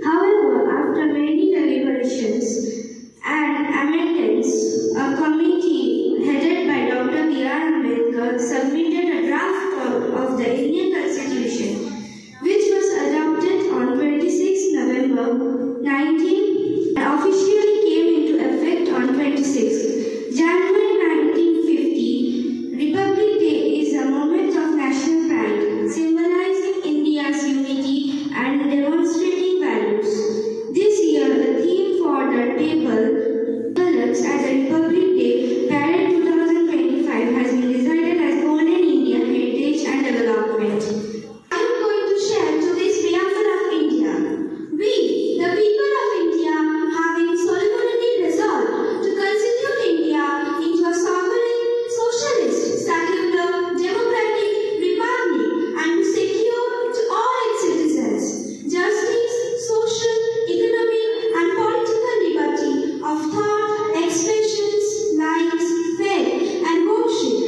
However, after many deliberations and amendments, a committee headed by Dr. B.R. Ambedkar submitted a draft of the Indian Constitution, which was adopted on 26 November 19 and officially came into effect on 26 January 1950. Republic Day is a moment of national pride, symbolizing India's unity and demonstrating values. This year, the theme for the table colors at the Republic Day Parade 2025 has been decided as Golden Indian Heritage and Development. I am going to share today's preamble of India. We, the people of India, having solemnly resolved to constitute India into a sovereign, socialist, secular, democratic republic and to secure to all its citizens justice, social, economic and political liberty of thought, expressions, lives, faith and worship,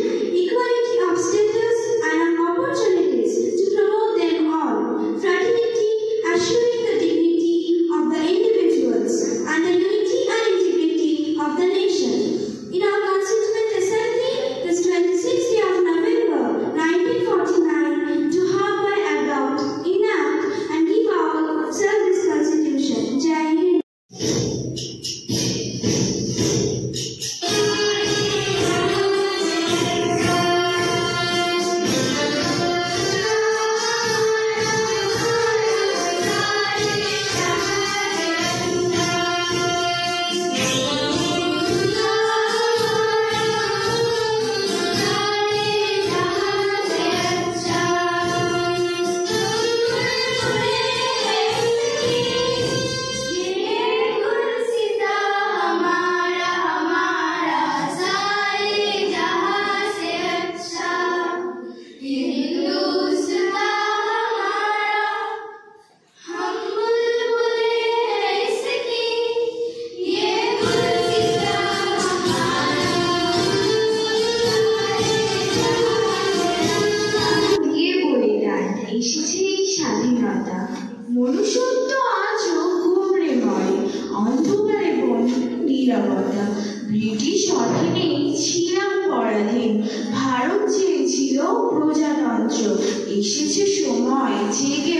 equality of status and of opportunities to promote them all, fraternity, assuring the dignity of the individuals and the unity and integrity of the nation. In our Constituent Assembly, this 26th day of November 1949, to hereby adopt, enact and give ourselves this Constitution. Jai Hind. এসেছে স্বাধীনতা, মনুষ্যত্ব আজও ঘুমড়েময়, অন্ধকারে বন নীরবতা। British অধীনে ছিলাম পরাধীন, ভারত চেয়েছিল প্রজাতন্ত্র। এসেছে সময় জেগে